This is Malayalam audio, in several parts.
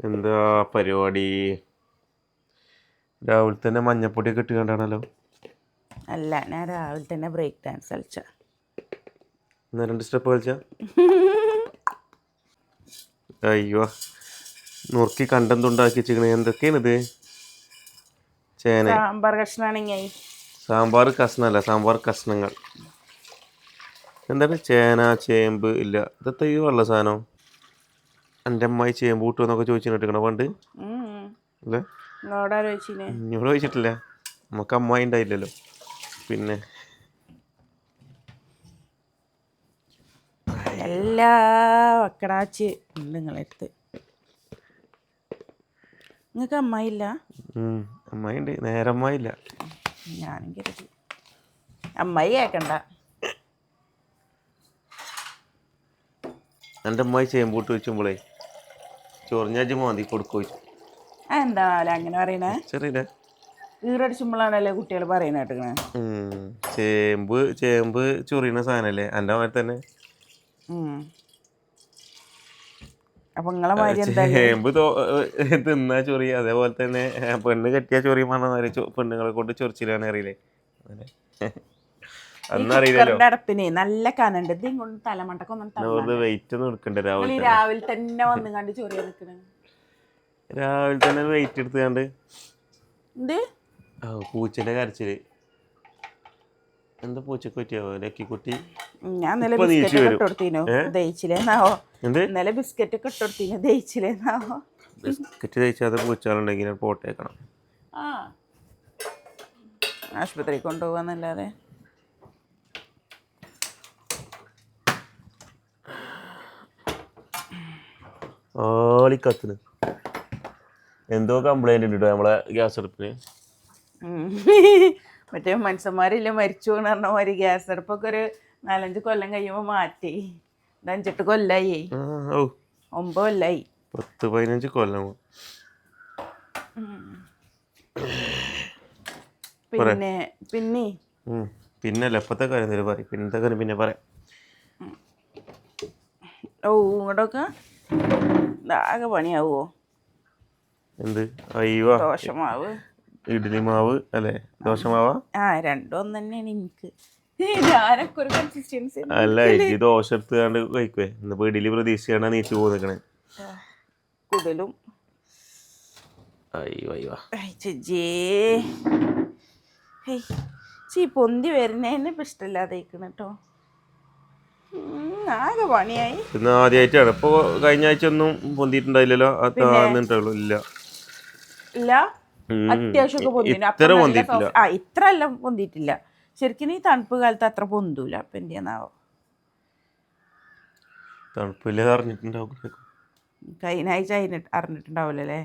എന്താ പരിപാടി? രാവിലെ തന്നെ മഞ്ഞപ്പൊടിയൊക്കെ ഇട്ട് കണ്ടാണല്ലോ. അല്ല, ഞാൻ രാവിലെ തന്നെ ബ്രേക്ക് ഡാൻസ് കളിച്ച. എന്നാ 2 സ്റ്റെപ്പ് കളിച്ച. അയ്യോ, നുറുക്കി കണ്ടെന്തുണ്ടാക്കി വെച്ചിരിക്കണേ. എന്തൊക്കെയാണിത്? ചേന. സാമ്പാർ കഷ്ണാണെങ്കിൽ സാമ്പാർ കഷ്ണമല്ല, സാമ്പാർ കഷ്ണങ്ങൾ. എന്താണ് ചേന, ചേമ്പ്? ഇല്ല, ഇതത്തെ ഈ വെള്ള സാധനം. എൻ്റെ അമ്മായി ചേമ്പ് കൂട്ടുമെന്നൊക്കെ ചോദിച്ചിട്ടിരിക്കണ പണ്ട്. അല്ലേ, ഇന്നോട് ചോദിച്ചിട്ടില്ല. നമുക്ക് അമ്മായി ഉണ്ടായില്ലല്ലോ. പിന്നെ എല്ലാ വക്കടാച്ച് ഉണ്ട് നിങ്ങളടുത്ത്. നിങ്ങൾക്ക് അമ്മായില്ല? അമ്മായി ഉണ്ട്, നേരെ അമ്മായി ഇല്ല. ഞാനും കരുതി അമ്മായി കേൾക്കണ്ട. എൻ്റെ അമ്മായി ചേമ്പ് കൂട്ട് വെച്ചുമ്പോളേ ചൊറിഞ്ഞാജ് മാന്തി കൊടുക്കു. എന്താ അങ്ങനെ പറയണേ? ചെറിയ ഈറടിച്ചുമ്പോഴാണല്ലേ കുട്ടികൾ പറയുന്ന കേട്ടിക്കണേ. ചേമ്പ് ചൊറിയണ സാധനല്ലേ എൻ്റെ മാതിരി തന്നെ. അപ്പൊ നിങ്ങളെ മാതിരി ചേമ്പ് തിന്നാ ചൊറിയ, അതേപോലെ തന്നെ പെണ്ണ് കെട്ടിയാ ചൊറിയും പറഞ്ഞ പെണ്ണുങ്ങളെ കൊണ്ട് ചൊറിച്ചിലാണ് അറിയില്ലേ. അന്നറിയില്ലല്ലോ. അടപ്പിനെ നല്ല കനണ്ട്. ഇത് കൊണ്ട് തലമണ്ടക്കൊന്നും വെയിറ്റ് ഒന്നും എടുക്കണ്ട. രാവിലെ തന്നെ വന്നു കണ്ട് ചൊറിയ നിൽക്കണ. രാവിലെ തന്നെ വെയിറ്റ് എടുത്തുകൊണ്ട് പൂച്ചന്റെ കരച്ചില്. എന്താ പൂച്ചക്ക് പറ്റിയാവോ ലക്കിക്കുട്ടി? ഞാൻ ഇന്നലെ ബിസ്ക്കറ്റ് ഒക്കെ ഇട്ടുകൊടുത്തീനോ ദഹിച്ചില്ലേന്നാവോ? ഇന്നലെ ബിസ്ക്കറ്റ് ഒക്കെ ഇട്ടുകൊടുത്തീനോ ദഹിച്ചില്ലേന്നാവോ? ബിസ്ക്കറ്റ് ദഹിച്ചാതെ പൂച്ചകളുണ്ടെങ്കിൽ പോട്ടേക്കണം. ആശുപത്രി കൊണ്ടുപോകാന്നല്ലാതെ. ആളിക്കത്തിന് എന്തോ കംപ്ലൈന്റ് ഉണ്ട് നമ്മളെ ഗ്യാസ് അടുപ്പിന്. മറ്റേ മനുഷ്യന്മാരില്ല മരിച്ചു എന്ന് പറഞ്ഞ മാതിരി ഗ്യാസ് അടുപ്പൊക്കെ ഒരു 4-5 കൊല്ലം കഴിയുമ്പോൾ മാറ്റി. 5-8 കൊല്ലായി. 9 കൊല്ലായി. 10-15 കൊല്ലം. പിന്നല്ല എപ്പത്തെ കാര്യം പറയും. പിന്നത്തെ കാര്യം പിന്നെ പറയാം. ഇങ്ങോട്ടൊക്കെ ആകെ പണിയാവോ? എന്ത്? അയ്യോ, ദോശമാവ്, ഇഡ്ഡലി മാവ് അല്ലേ? ദോശമാവാ? രണ്ടും ഒന്ന് തന്നെയാണ് എനിക്ക്. ഞാനൊക്കെ ഒരു കൺസിസ്റ്റൻസി അല്ല, ഈ ദോശ എടുത്തുകൊണ്ട് കഴിക്കുവേ. ഇന്നിപ്പോ ഇഡ്ഡലി പ്രതീക്ഷിച്ചാണ് നീച്ചു പോന്നിക്കണേ. കുടലും പൊന്തി വരുന്നതിന് ഇപ്പം ഇഷ്ടമില്ലാതെ കേട്ടോ. ആകെ പണിയായി. ഇന്ന് ആദ്യമായിട്ടാണ്. ഇപ്പൊ കഴിഞ്ഞ ആഴ്ച ഒന്നും പൊന്തിയിട്ടുണ്ടായില്ലല്ലോ. ഇല്ല, അത്യാവശ്യമൊക്കെ പൊന്തില്ല. ഇത്ര എല്ലാം പൊന്തിയിട്ടില്ല. ശരിക്കും ഈ തണുപ്പ് കാലത്ത് അത്ര പൊന്തൂല. അപ്പൊ എന്തിനാവോ? തണുപ്പില്ലാതെ അറിഞ്ഞിട്ടുണ്ടാവും. കഴിഞ്ഞ ആഴ്ച അറിഞ്ഞിട്ടുണ്ടാവില്ലല്ലേ.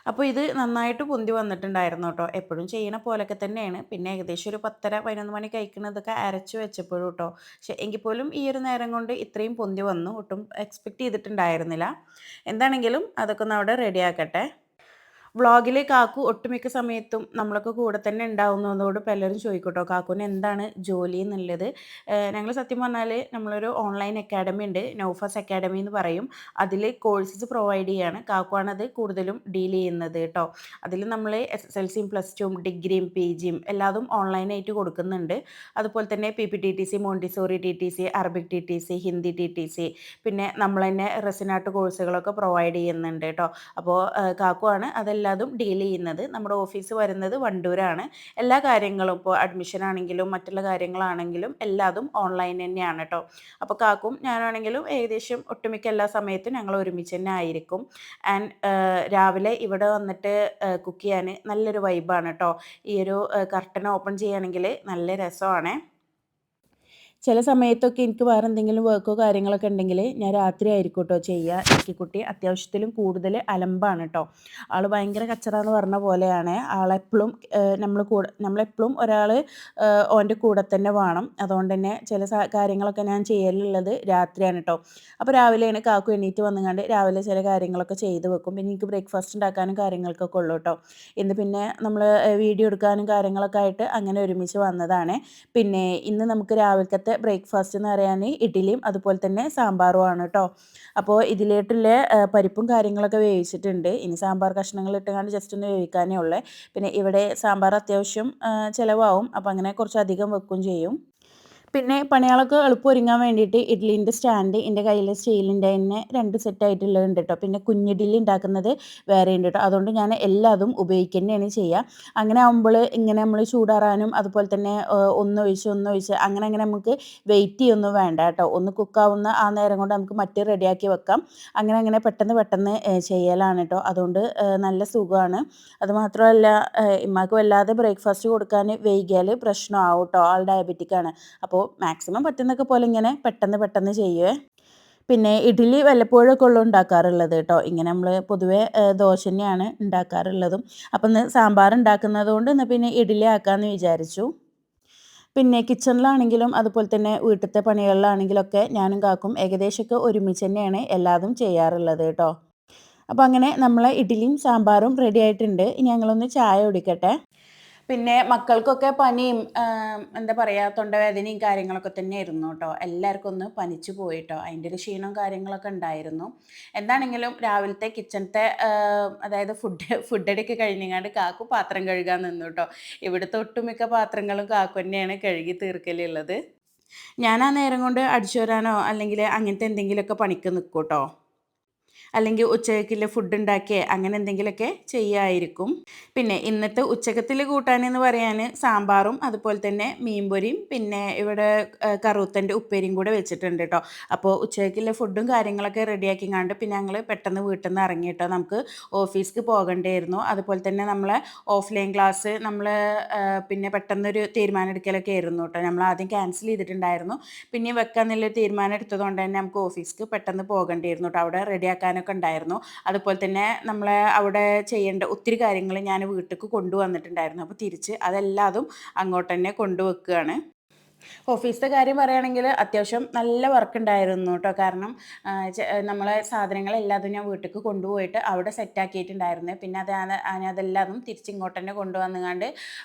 അപ്പോൾ ഇത് നന്നായിട്ട് പൊന്തി വന്നിട്ടുണ്ടായിരുന്നു കേട്ടോ. എപ്പോഴും ചെയ്യണ പോലൊക്കെ തന്നെയാണ്. പിന്നെ ഏകദേശം ഒരു 10-11 മണി കഴിക്കുന്നതൊക്കെ അരച്ച് വെച്ചപ്പോഴും കേട്ടോ. പക്ഷെ എങ്കിൽ പോലും ഈ ഒരു നേരം കൊണ്ട് ഇത്രയും പൊന്തി വന്നു. ഒട്ടും എക്സ്പെക്റ്റ് ചെയ്തിട്ടുണ്ടായിരുന്നില്ല. എന്താണെങ്കിലും അതൊക്കെ ഒന്ന് അവിടെ റെഡിയാക്കട്ടെ. വ്ളോഗിൽ കാക്കു ഒട്ടുമിക്ക സമയത്തും നമ്മളൊക്കെ കൂടെ തന്നെ ഉണ്ടാവുന്നതോട് പലരും ചോദിക്കട്ടോ കാക്കുവിന് എന്താണ് ജോലി എന്നുള്ളത്. ഞങ്ങൾ സത്യം പറഞ്ഞാൽ നമ്മളൊരു ഓൺലൈൻ അക്കാഡമി ഉണ്ട്, നൗഫാസ് അക്കാഡമി എന്ന് പറയും. അതിൽ കോഴ്സസ് പ്രൊവൈഡ് ചെയ്യാണ്. കാക്കുവാണത് കൂടുതലും ഡീൽ ചെയ്യുന്നത് കേട്ടോ. അതിൽ നമ്മൾ SSLC പ്ലസ് ടുവും ഡിഗ്രിയും PGയും എല്ലാതും ഓൺലൈനായിട്ട് കൊടുക്കുന്നുണ്ട്. അതുപോലെ തന്നെ PPTTC, Montessori TTC, Arabic TTC, Hindi TTC, പിന്നെ നമ്മൾ തന്നെ റെസിനാട്ട് കോഴ്സുകളൊക്കെ പ്രൊവൈഡ് ചെയ്യുന്നുണ്ട് കേട്ടോ. അപ്പോൾ കാക്കുവാണ് അതെല്ലാതും ഡീൽ ചെയ്യുന്നത്. നമ്മുടെ ഓഫീസ് വരുന്നത് വണ്ടൂരാണ്. എല്ലാ കാര്യങ്ങളും ഇപ്പോൾ അഡ്മിഷൻ ആണെങ്കിലും മറ്റുള്ള കാര്യങ്ങളാണെങ്കിലും എല്ലാതും ഓൺലൈൻ തന്നെയാണ് കേട്ടോ. അപ്പോൾ കാക്കും ഞാനാണെങ്കിലും ഏകദേശം ഒട്ടുമിക്ക എല്ലാ സമയത്തും ഞങ്ങൾ ഒരുമിച്ച് തന്നെ ആയിരിക്കും. ആൻഡ് രാവിലെ ഇവിടെ വന്നിട്ട് കുക്ക് ചെയ്യാൻ നല്ലൊരു വൈബാണ് കേട്ടോ. ഈ ഒരു കർട്ടൻ ഓപ്പൺ ചെയ്യുകയാണെങ്കിൽ നല്ല രസമാണ്. ചില സമയത്തൊക്കെ എനിക്ക് വേറെ എന്തെങ്കിലും വർക്കോ കാര്യങ്ങളൊക്കെ ഉണ്ടെങ്കിൽ ഞാൻ രാത്രി ആയിരിക്കും കേട്ടോ ചെയ്യുക. ലക്കിക്കുട്ടി അത്യാവശ്യത്തിലും കൂടുതൽ അലമ്പാണ് കേട്ടോ. ആൾ ഭയങ്കര കച്ചറ എന്ന് പറഞ്ഞ പോലെയാണ്. ആളെപ്പോഴും നമ്മളെപ്പോഴും ഒരാൾ ഓൻ്റെ കൂടെ തന്നെ വേണം. അതുകൊണ്ട് തന്നെ ചില കാര്യങ്ങളൊക്കെ ഞാൻ ചെയ്യലുള്ളത് രാത്രിയാണ് കേട്ടോ. അപ്പോൾ രാവിലെയാണ് കാക്കു എണീറ്റ് വന്നുകൊണ്ട് രാവിലെ ചില കാര്യങ്ങളൊക്കെ ചെയ്ത് വെക്കും. പിന്നെ എനിക്ക് ബ്രേക്ക്ഫാസ്റ്റ് ഉണ്ടാക്കാനും കാര്യങ്ങൾക്കൊക്കെ ഉള്ളൂ കേട്ടോ. ഇന്ന് പിന്നെ നമ്മൾ വീഡിയോ എടുക്കാനും കാര്യങ്ങളൊക്കെ ആയിട്ട് അങ്ങനെ ഒരുമിച്ച് വന്നതാണ്. പിന്നെ ഇന്ന് നമുക്ക് രാവിലത്തെ രാവിലത്തെ ബ്രേക്ക്ഫാസ്റ്റ് എന്ന് പറയാൻ ഇഡ്ഡലിയും അതുപോലെ തന്നെ സാമ്പാറും ആണ് കേട്ടോ. അപ്പോൾ ഇതിലേട്ടുള്ള പരിപ്പും കാര്യങ്ങളൊക്കെ വേവിച്ചിട്ടുണ്ട്. ഇനി സാമ്പാർ കഷ്ണങ്ങൾ ഇട്ടുകൊണ്ട് ജസ്റ്റ് ഒന്ന് വേവിക്കാനേ ഉള്ളൂ. പിന്നെ ഇവിടെ സാമ്പാർ അത്യാവശ്യം ചിലവാകും, അപ്പോൾ അങ്ങനെ കുറച്ചധികം വെക്കും ചെയ്യും. പിന്നെ പണികളൊക്കെ എളുപ്പം ഒരുങ്ങാൻ വേണ്ടിയിട്ട് ഇഡ്ഡലീൻ്റെ സ്റ്റാൻഡ് എൻ്റെ കയ്യിൽ സ്റ്റീലിൻ്റെ തന്നെ 2 സെറ്റായിട്ടുള്ളത് കേട്ടോ. പിന്നെ കുഞ്ഞിഡ്ഡലി ഉണ്ടാക്കുന്നത് വേറെ ഉണ്ട് കേട്ടോ. അതുകൊണ്ട് ഞാൻ എല്ലാതും ഉപയോഗിക്കുക തന്നെയാണ് ചെയ്യുക. അങ്ങനെ ആകുമ്പോൾ ഇങ്ങനെ നമ്മൾ ചൂടാറാനും അതുപോലെ തന്നെ ഒന്നൊഴിച്ച് അങ്ങനെ നമുക്ക് വെയിറ്റ് ചെയ്യൊന്നും വേണ്ട കേട്ടോ. ഒന്ന് കുക്കാവുന്ന ആ നേരം കൊണ്ട് നമുക്ക് മറ്റേ റെഡിയാക്കി വെക്കാം. അങ്ങനെ പെട്ടെന്ന് ചെയ്യലാണ് കേട്ടോ. അതുകൊണ്ട് നല്ല സുഖമാണ്. അതുമാത്രമല്ല ഇമ്മാക്ക് വല്ലാതെ ബ്രേക്ക്ഫാസ്റ്റ് കൊടുക്കാൻ വൈകിയാൽ പ്രശ്നമാവും കേട്ടോ. ആൾ ഡയബറ്റിക്കാണ്. അപ്പോൾ മാക്സിമം പറ്റുന്നൊക്കെ പോലെ ഇങ്ങനെ പെട്ടെന്ന് ചെയ്യുവേ. പിന്നെ ഇഡ്ഡലി വല്ലപ്പോഴൊക്കെ ഉള്ളു ഉണ്ടാക്കാറുള്ളത് കേട്ടോ. ഇങ്ങനെ നമ്മൾ പൊതുവേ ദോശ തന്നെയാണ് ഉണ്ടാക്കാറുള്ളതും. അപ്പം ഇന്ന് സാമ്പാർ ഉണ്ടാക്കുന്നത് കൊണ്ട് ഇന്ന് പിന്നെ ഇഡ്ഡലി ആക്കാമെന്ന് വിചാരിച്ചു. പിന്നെ കിച്ചണിലാണെങ്കിലും അതുപോലെ തന്നെ വീട്ടിലത്തെ പണികളിലാണെങ്കിലൊക്കെ ഞാനും കാക്കും ഏകദേശമൊക്കെ ഒരുമിച്ച് തന്നെയാണ് എല്ലാതും ചെയ്യാറുള്ളത് കേട്ടോ. അപ്പോൾ അങ്ങനെ നമ്മളെ ഇഡ്ഡലിയും സാമ്പാറും റെഡി ആയിട്ടുണ്ട്. ഇനി ഞങ്ങളൊന്ന് ചായ കുടിക്കട്ടെ. പിന്നെ മക്കൾക്കൊക്കെ പനിയും എന്താ പറയുക തൊണ്ടവേദനയും കാര്യങ്ങളൊക്കെ തന്നെയായിരുന്നു കേട്ടോ. എല്ലാവർക്കും ഒന്ന് പനിച്ചു പോയിട്ടോ. അതിൻ്റെ ഒരു ക്ഷീണവും കാര്യങ്ങളൊക്കെ ഉണ്ടായിരുന്നു. എന്താണെങ്കിലും രാവിലത്തെ കിച്ചണത്തെ അതായത് ഫുഡടിയൊക്കെ കഴിഞ്ഞങ്ങാണ്ട് കാക്കു പാത്രം കഴുകാൻ നിന്നു കേട്ടോ. ഇവിടുത്തെ ഒട്ടുമിക്ക പാത്രങ്ങളും കാക്കു തന്നെയാണ് കഴുകി തീർക്കലുള്ളത്. ഞാൻ ആ നേരം കൊണ്ട് അടിച്ചു വരാനോ അല്ലെങ്കിൽ അങ്ങനത്തെ എന്തെങ്കിലുമൊക്കെ പണിക്ക് നിൽക്കും കേട്ടോ. അല്ലെങ്കിൽ ഉച്ചയ്ക്കുള്ള ഫുഡ് ഉണ്ടാക്കിയേ അങ്ങനെ എന്തെങ്കിലുമൊക്കെ ചെയ്യുമായിരിക്കും. പിന്നെ ഇന്നത്തെ ഉച്ചക്കത്തിൽ കൂട്ടാനെന്ന് പറയാൻ സാമ്പാറും അതുപോലെ തന്നെ മീൻപൊരിയും പിന്നെ ഇവിടെ കറുത്തൻ്റെ ഉപ്പേരിയും കൂടെ വെച്ചിട്ടുണ്ട് കേട്ടോ. അപ്പോൾ ഉച്ചയ്ക്കുള്ള ഫുഡും കാര്യങ്ങളൊക്കെ റെഡിയാക്കിങ്ങാണ്ട് പിന്നെ ഞങ്ങൾ പെട്ടെന്ന് വീട്ടിൽ നിന്ന് ഇറങ്ങി കേട്ടോ. നമുക്ക് ഓഫീസിലേക്ക് പോകേണ്ടിയിരുന്നു. അതുപോലെ തന്നെ നമ്മളെ ഓഫ്ലൈൻ ക്ലാസ് നമ്മൾ പിന്നെ പെട്ടെന്നൊരു തീരുമാനം എടുക്കലൊക്കെ ആയിരുന്നു കേട്ടോ. നമ്മൾ ആദ്യം ക്യാൻസൽ ചെയ്തിട്ടുണ്ടായിരുന്നു. പിന്നെ വെക്കാമെന്നുള്ള തീരുമാനം എടുത്തതുകൊണ്ട് തന്നെ നമുക്ക് ഓഫീസിലേക്ക് പെട്ടെന്ന് പോകേണ്ടിയിരുന്നു കേട്ടോ. അവിടെ റെഡിയാക്കാനൊക്കെ ഉണ്ടായിരുന്നു. അതുപോലെ തന്നെ നമ്മളെ അവിടെ ചെയ്യേണ്ട ഒത്തിരി കാര്യങ്ങൾ ഞാൻ വീട്ടിലേക്ക് കൊണ്ടുവന്നിട്ടുണ്ടായിരുന്നു. അപ്പോൾ തിരിച്ച് അതെല്ലാതും അങ്ങോട്ട് തന്നെ കൊണ്ടുവെക്കുകയാണ്. ഓഫീസിലത്തെ കാര്യം പറയുകയാണെങ്കിൽ അത്യാവശ്യം നല്ല വർക്ക് ഉണ്ടായിരുന്നു കേട്ടോ. കാരണം നമ്മളെ സാധനങ്ങളെല്ലാതും ഞാൻ വീട്ടിലേക്ക് കൊണ്ടുപോയിട്ട് അവിടെ സെറ്റാക്കിയിട്ടുണ്ടായിരുന്നു. പിന്നെ അതെല്ലാതും തിരിച്ചിങ്ങോട്ട് തന്നെ കൊണ്ടുവന്നുകൊണ്ട്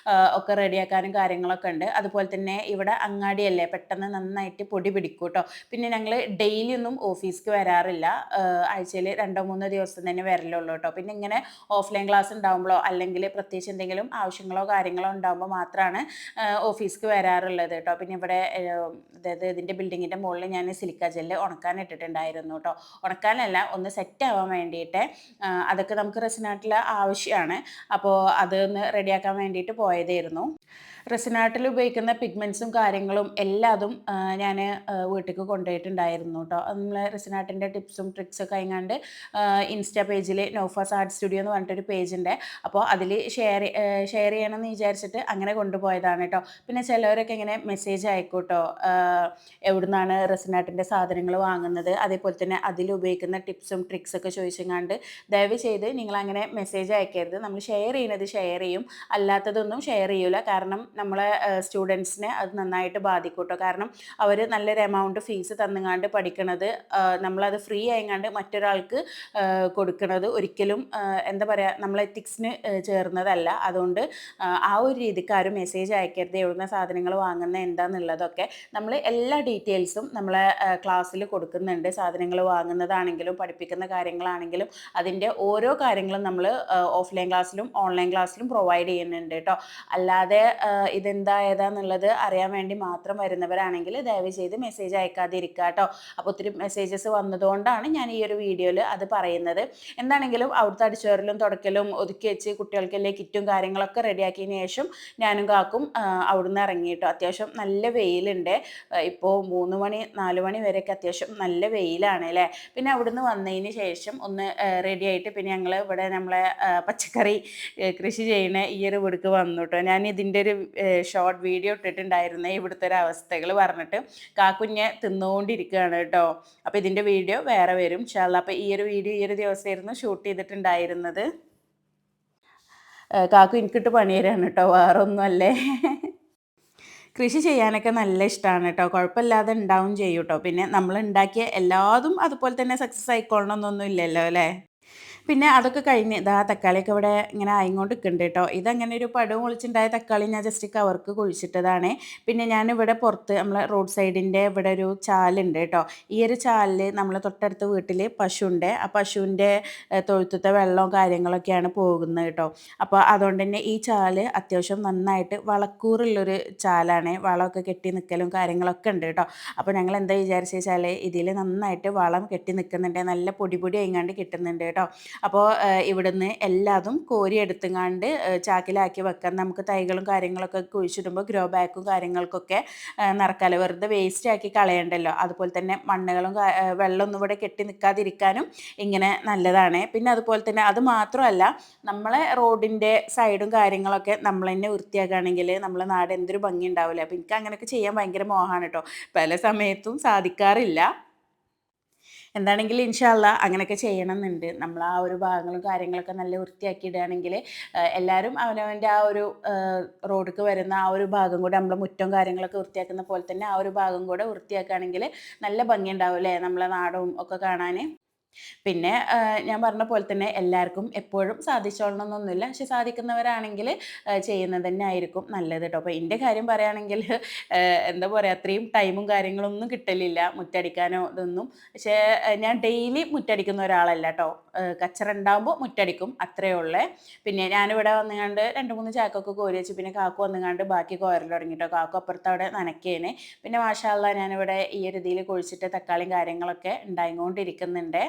ഒക്കെ റെഡിയാക്കാനും കാര്യങ്ങളൊക്കെ ഉണ്ട്. അതുപോലെ തന്നെ ഇവിടെ അങ്ങാടിയല്ലേ, പെട്ടെന്ന് നന്നായിട്ട് പൊടി പിടിക്കും കേട്ടോ. പിന്നെ ഞങ്ങൾ ഡെയിലി ഒന്നും ഓഫീസിലേക്ക് വരാറില്ല. ആഴ്ചയിൽ 2-3 ദിവസം തന്നെ വരലുള്ളൂ കേട്ടോ. പിന്നെ ഇങ്ങനെ ഓഫ്ലൈൻ ക്ലാസ് ഉണ്ടാകുമ്പോഴോ അല്ലെങ്കിൽ പ്രത്യേകിച്ച് എന്തെങ്കിലും ആവശ്യങ്ങളോ കാര്യങ്ങളോ ഉണ്ടാകുമ്പോൾ മാത്രമാണ് ഓഫീസിലേക്ക് വരാറുള്ളത് കേട്ടോ. പിന്നെ ഇവിടെ അതായത് ഇതിൻ്റെ ബിൽഡിങ്ങിൻ്റെ മുകളിൽ ഞാൻ സിലിക്ക ജെല്ല് ഉണക്കാൻ ഇട്ടിട്ടുണ്ടായിരുന്നു കേട്ടോ. ഉണക്കാനല്ല, ഒന്ന് സെറ്റ് ആവാൻ വേണ്ടിയിട്ട്. അതൊക്കെ നമുക്ക് റെസിനാട്ടിൽ ആവശ്യമാണ്. അപ്പോൾ അതൊന്ന് റെഡിയാക്കാൻ വേണ്ടിയിട്ട് പോയതായിരുന്നു. റെസിനാട്ടിൽ ഉപയോഗിക്കുന്ന പിഗ്മെൻറ്റ്സും കാര്യങ്ങളും എല്ലാതും ഞാൻ വീട്ടിലേക്ക് കൊണ്ടുപോയിട്ടുണ്ടായിരുന്നു കേട്ടോ. നമ്മൾ റെസിനാട്ടിൻ്റെ ടിപ്സും ട്രിക്സൊക്കെ ആയിങ്ങാണ്ട് ഇൻസ്റ്റാ പേജിൽ നൗഫാസ് ആർട്ട് സ്റ്റുഡിയോ എന്ന് പറഞ്ഞിട്ടൊരു പേജുണ്ട്. അപ്പോൾ അതിൽ ഷെയർ ചെയ്യണമെന്ന് വിചാരിച്ചിട്ട് അങ്ങനെ കൊണ്ടുപോയതാണ് കേട്ടോ. പിന്നെ ചിലവരൊക്കെ ഇങ്ങനെ മെസ്സേജ് അയക്കൂട്ടോ, എവിടുന്നാണ് റെസിനാട്ടിൻ്റെ സാധനങ്ങൾ വാങ്ങുന്നത്, അതേപോലെ തന്നെ അതിൽ ഉപയോഗിക്കുന്ന ടിപ്സും ട്രിക്സൊക്കെ ചോദിച്ചെങ്ങാണ്ട് ദയവ് ചെയ്ത് നിങ്ങളങ്ങനെ മെസ്സേജ് അയക്കരുത്. നമ്മൾ ഷെയർ ചെയ്യുന്നത് ഷെയർ ചെയ്യും, അല്ലാത്തതൊന്നും ഷെയർ ചെയ്യൂല. കാരണം നമ്മളെ സ്റ്റുഡൻസിനെ അത് നന്നായിട്ട് ബാധിക്കും കേട്ടോ. കാരണം അവർ നല്ലൊരു എമൗണ്ട് ഫീസ് തന്നുങ്ങാണ്ട് പഠിക്കണത് നമ്മളത് ഫ്രീ ആയിങ്ങാണ്ട് മറ്റൊരാൾക്ക് കൊടുക്കുന്നത് ഒരിക്കലും എന്താ പറയുക, നമ്മളെ എത്തിക്സിന് ചേർന്നതല്ല. അതുകൊണ്ട് ആ ഒരു രീതിക്ക് ആരും മെസ്സേജ് അയക്കരുത്. എവിടുന്ന സാധനങ്ങൾ വാങ്ങുന്നത് എന്താണെന്നുള്ളതൊക്കെ നമ്മൾ എല്ലാ ഡീറ്റെയിൽസും നമ്മളെ ക്ലാസ്സിൽ കൊടുക്കുന്നുണ്ട്. സാധനങ്ങൾ വാങ്ങുന്നതാണെങ്കിലും പഠിപ്പിക്കുന്ന കാര്യങ്ങളാണെങ്കിലും അതിൻ്റെ ഓരോ കാര്യങ്ങളും നമ്മൾ ഓഫ്ലൈൻ ക്ലാസ്സിലും ഓൺലൈൻ ക്ലാസ്സിലും പ്രൊവൈഡ് ചെയ്യുന്നുണ്ട് കേട്ടോ. അല്ലാതെ ഇതെന്താ ഏതാന്നുള്ളത് അറിയാൻ വേണ്ടി മാത്രം വരുന്നവരാണെങ്കിൽ ദയവ് ചെയ്ത് മെസ്സേജ് അയക്കാതിരിക്കുക കേട്ടോ. അപ്പോൾ ഒത്തിരി മെസ്സേജസ് വന്നതുകൊണ്ടാണ് ഞാൻ ഈ ഒരു വീഡിയോയിൽ അത് പറയുന്നത്. എന്താണെങ്കിലും അവിടുത്തെ അടിച്ചുവരലും തുടക്കലും ഒതുക്കി വെച്ച് കുട്ടികൾക്കെല്ലാം കിറ്റും കാര്യങ്ങളൊക്കെ റെഡിയാക്കിയതിന് ശേഷം ഞാനും കാക്കും അവിടുന്ന് ഇറങ്ങി കേട്ടോ. അത്യാവശ്യം നല്ല വെയിലുണ്ട്. ഇപ്പോൾ 3 മണി 4 മണി വരെയൊക്കെ അത്യാവശ്യം നല്ല വെയിലാണ് അല്ലേ. പിന്നെ അവിടുന്ന് വന്നതിന് ശേഷം ഒന്ന് റെഡി ആയിട്ട് പിന്നെ ഞങ്ങൾ ഇവിടെ നമ്മളെ പച്ചക്കറി കൃഷി ചെയ്യുന്ന ഈ ഒരു വീടുക്ക് വന്നു കേട്ടോ. ഞാൻ ഇതിൻ്റെ ഒരു ഷോർട്ട് വീഡിയോ ഇട്ടിട്ടുണ്ടായിരുന്നേ, ഇവിടുത്തെ ഒരു അവസ്ഥകൾ പറഞ്ഞിട്ട്. കാക്കുഞ്ഞെ തിന്നുകൊണ്ടിരിക്കുകയാണ് കേട്ടോ. അപ്പോൾ ഇതിൻ്റെ വീഡിയോ വേറെ വരും ഇൻഷാ അല്ലാഹ്. അപ്പോൾ ഈ ഒരു വീഡിയോ ഈ ഒരു ദിവസമായിരുന്നു ഷൂട്ട് ചെയ്തിട്ടുണ്ടായിരുന്നത്. കാക്കു എനിക്കിട്ട് പണി തരാണ് കേട്ടോ, വേറെ ഒന്നുമല്ലേ. കൃഷി ചെയ്യാനൊക്കെ നല്ല ഇഷ്ടമാണ് കേട്ടോ. കുഴപ്പമില്ലാതെ ഉണ്ടാവും ചെയ്യും കേട്ടോ. പിന്നെ നമ്മൾ ഉണ്ടാക്കിയ എല്ലാതും അതുപോലെ തന്നെ സക്സസ് ആയിക്കൊള്ളണമെന്നൊന്നും ഇല്ലല്ലോ അല്ലേ. പിന്നെ അതൊക്കെ കഴിഞ്ഞ് ഇതാ തക്കാളിയൊക്കെ ഇവിടെ ഇങ്ങനെ ആയിക്കൊണ്ട് നിൽക്കുന്നുണ്ട് കേട്ടോ. ഇതങ്ങനെ ഒരു പടവും പൊളിച്ചുണ്ടായ തക്കാളി ഞാൻ ജസ്റ്റ് കവർക്ക് കുഴിച്ചിട്ടതാണ്. പിന്നെ ഞാനിവിടെ പുറത്ത് നമ്മളെ റോഡ് സൈഡിൻ്റെ ഇവിടെ ഒരു ചാലുണ്ട് കേട്ടോ. ഈ ഒരു ചാലിൽ നമ്മൾ തൊട്ടടുത്ത വീട്ടിൽ പശുവുണ്ട്. ആ പശുവിൻ്റെ തൊഴുത്തത്തെ വെള്ളവും കാര്യങ്ങളൊക്കെയാണ് പോകുന്നത് കേട്ടോ. അപ്പോൾ അതുകൊണ്ട് തന്നെ ഈ ചാല് അത്യാവശ്യം നന്നായിട്ട് വളക്കൂറുള്ളൊരു ചാലാണ്. വളമൊക്കെ കെട്ടി നിൽക്കലും കാര്യങ്ങളൊക്കെ ഉണ്ട് കേട്ടോ. അപ്പോൾ ഞങ്ങൾ എന്താ വിചാരിച്ചു വെച്ചാൽ ഇതിൽ നന്നായിട്ട് വളം കെട്ടി നിൽക്കുന്നുണ്ട്, നല്ല പൊടി പൊടി ആയിങ്ങാണ്ട് കിട്ടുന്നുണ്ട് കേട്ടോ. അപ്പോൾ ഇവിടുന്ന് എല്ലാതും കോരി എടുത്തുങ്ങാണ്ട് ചാക്കിലാക്കി വെക്കാൻ നമുക്ക് തൈകളും കാര്യങ്ങളൊക്കെ കുഴിച്ചിടുമ്പോൾ ഗ്രോ ബാക്കും കാര്യങ്ങൾക്കൊക്കെ നിറക്കാലോ, വെറുതെ വേസ്റ്റ് ആക്കി കളയണ്ടല്ലോ. അതുപോലെ തന്നെ മണ്ണുകളും വെള്ളമൊന്നും ഇവിടെ കെട്ടി നിൽക്കാതിരിക്കാനും ഇങ്ങനെ നല്ലതാണ്. പിന്നെ അതുപോലെ തന്നെ അത് മാത്രമല്ല, നമ്മളെ റോഡിൻ്റെ സൈഡും കാര്യങ്ങളൊക്കെ നമ്മൾ തന്നെ വൃത്തിയാക്കുകയാണെങ്കിൽ നമ്മളെ നാട് എന്തൊരു ഭംഗി ഉണ്ടാവില്ല. അപ്പോൾ എനിക്ക് അങ്ങനെയൊക്കെ ചെയ്യാൻ ഭയങ്കര മോഹമാണ് കേട്ടോ. പല സമയത്തും സാധിക്കാറില്ല. എന്താണെങ്കിലും ഇൻഷാ അള്ളാ അങ്ങനെയൊക്കെ ചെയ്യണമെന്നുണ്ട്. നമ്മൾ ആ ഒരു ഭാഗങ്ങളും കാര്യങ്ങളൊക്കെ നല്ല വൃത്തിയാക്കി ഇടുകയാണെങ്കിൽ എല്ലാവരും അവനവൻ്റെ ആ ഒരു റോഡിലേക്ക് വരുന്ന ആ ഒരു ഭാഗം കൂടെ നമ്മൾ മുറ്റവും കാര്യങ്ങളൊക്കെ വൃത്തിയാക്കുന്ന പോലെ തന്നെ ആ ഒരു ഭാഗം കൂടെ വൃത്തിയാക്കുകയാണെങ്കിൽ നല്ല ഭംഗി ഉണ്ടാവും അല്ലേ നമ്മളെ നാടും ഒക്കെ കാണാൻ. പിന്നെ ഞാൻ പറഞ്ഞ പോലെ തന്നെ എല്ലാവർക്കും എപ്പോഴും സാധിച്ചോളണമെന്നൊന്നുമില്ല. പക്ഷെ സാധിക്കുന്നവരാണെങ്കിൽ ചെയ്യുന്നത് തന്നെ ആയിരിക്കും നല്ലത് കേട്ടോ. അപ്പോൾ എൻ്റെ കാര്യം പറയുകയാണെങ്കിൽ എന്താ പറയുക, അത്രയും ടൈമും കാര്യങ്ങളൊന്നും കിട്ടലില്ല മുറ്റടിക്കാനോ ഇതൊന്നും. പക്ഷേ ഞാൻ ഡെയിലി മുറ്റടിക്കുന്ന ഒരാളല്ല കേട്ടോ. കച്ചറ ഉണ്ടാകുമ്പോൾ മുറ്റടിക്കും, അത്രയേ ഉള്ളേ. പിന്നെ ഞാനിവിടെ വന്നുകൊണ്ട് 2-3 ചാക്കൊക്കെ കോരി വെച്ച് പിന്നെ കാക്കു വന്നുകൊണ്ട് ബാക്കി കോരൽ തുടങ്ങി കേട്ടോ. കാക്കു അപ്പുറത്ത് അവിടെ നനയ്ക്കേനെ. പിന്നെ മാഷാ അള്ളാ ഞാനിവിടെ ഈ ഒരു ഇതിൽ കുഴിച്ചിട്ട് തക്കാളിയും കാര്യങ്ങളൊക്കെ ഉണ്ടായിക്കൊണ്ടിരിക്കുന്നുണ്ട്.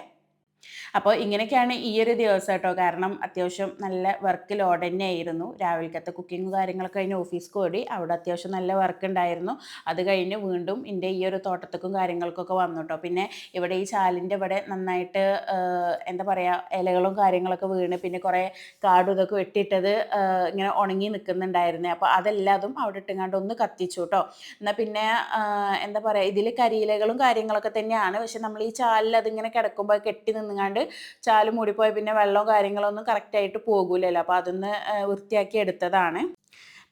അപ്പോൾ ഇങ്ങനെയൊക്കെയാണ് ഈ ഒരു ദിവസം കേട്ടോ. കാരണം അത്യാവശ്യം നല്ല വർക്ക് ലോഡ് തന്നെയായിരുന്നു. രാവിലത്തെ കുക്കിങ്ങും കാര്യങ്ങളൊക്കെ കഴിഞ്ഞ് ഓഫീസിൽ ഓടി, അവിടെ അത്യാവശ്യം നല്ല വർക്ക് ഉണ്ടായിരുന്നു. അത് കഴിഞ്ഞ് വീണ്ടും എൻ്റെ ഈ ഒരു തോട്ടത്തേക്കും കാര്യങ്ങൾക്കൊക്കെ വന്നു കേട്ടോ. പിന്നെ ഇവിടെ ഈ ചാലിൻ്റെ ഇവിടെ നന്നായിട്ട് എന്താ പറയുക, ഇലകളും കാര്യങ്ങളൊക്കെ വീണ് പിന്നെ കുറേ കാടും ഇതൊക്കെ വെട്ടിയിട്ടത് ഇങ്ങനെ ഉണങ്ങി നിൽക്കുന്നുണ്ടായിരുന്നേ. അപ്പോൾ അതെല്ലാതും അവിടെ ഇട്ടുങ്ങാണ്ട് ഒന്ന് കത്തിച്ചു കേട്ടോ. എന്നാൽ പിന്നെ എന്താ പറയുക, ഇതിൽ കരിയിലകളും കാര്യങ്ങളൊക്കെ തന്നെയാണ്. പക്ഷെ നമ്മൾ ഈ ചാലിൽ അതിങ്ങനെ കിടക്കുമ്പോൾ കെട്ടി നിന്നുങ്ങാണ്ട് ചാല് മൂടിപ്പോയ പിന്നെ വെള്ളവും കാര്യങ്ങളൊന്നും കറക്റ്റായിട്ട് പോകൂലല്ലോ. അപ്പോൾ അതൊന്ന് വൃത്തിയാക്കി എടുത്തതാണ്.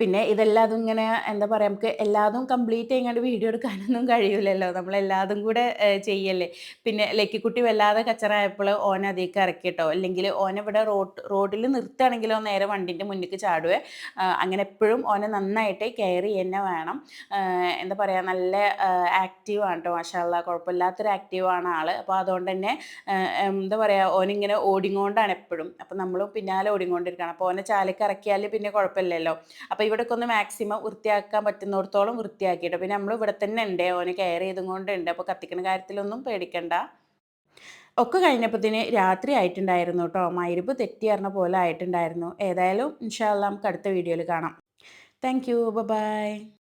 പിന്നെ ഇതെല്ലാതും ഇങ്ങനെ എന്താ പറയുക, നമുക്ക് എല്ലാതും കംപ്ലീറ്റ് ചെയ്യങ്ങാണ്ട് വീഡിയോ എടുക്കാനൊന്നും കഴിയില്ലല്ലോ, നമ്മളെല്ലാതും കൂടെ ചെയ്യല്ലേ. പിന്നെ ലക്കിക്കുട്ടി വല്ലാതെ കച്ചറായപ്പോൾ ഓൻ അതിലേക്ക് ഇറക്കി കേട്ടോ. അല്ലെങ്കിൽ ഓനിവിടെ റോഡിൽ നിർത്തുകയാണെങ്കിൽ ഓൻ നേരെ വണ്ടിൻ്റെ മുന്നിലേക്ക് ചാടുവേ. അങ്ങനെ എപ്പോഴും ഓനെ നന്നായിട്ട് കെയർ ചെയ്യുക വേണം. എന്താ പറയുക, നല്ല ആക്റ്റീവാണ് കേട്ടോ. മാഷാ അള്ളാ കുഴപ്പമില്ലാത്തൊരു ആക്റ്റീവാണ് ആൾ. അപ്പോൾ അതുകൊണ്ട് തന്നെ എന്താ പറയുക, ഓനിങ്ങനെ ഓടിക്കൊണ്ടാണ് എപ്പോഴും. അപ്പോൾ നമ്മളും പിന്നാലെ ഓടിക്കൊണ്ടിരിക്കണം. അപ്പോൾ ഓനെ ചാലേക്ക് ഇറക്കിയാൽ പിന്നെ കുഴപ്പമില്ലല്ലോ. അപ്പോൾ ഇവിടെയൊക്കെ ഒന്ന് മാക്സിമം വൃത്തിയാക്കാൻ പറ്റുന്നിടത്തോളം വൃത്തിയാക്കിയിട്ട് പിന്നെ നമ്മൾ ഇവിടെ തന്നെ ഉണ്ട്, ഓന് കെയർ ചെയ്തും കൊണ്ടുണ്ട്. അപ്പോൾ കത്തിക്കുന്ന കാര്യത്തിലൊന്നും പേടിക്കണ്ട. ഒക്കെ കഴിഞ്ഞപ്പോഴത്തേന് രാത്രി ആയിട്ടുണ്ടായിരുന്നു കേട്ടോ. മഗ്‌രിബ് തെറ്റി പറഞ്ഞ പോലെ ആയിട്ടുണ്ടായിരുന്നു. ഏതായാലും ഇൻഷാ അള്ളാ നമുക്ക് അടുത്ത വീഡിയോയിൽ കാണാം. Thank you. ബൈ.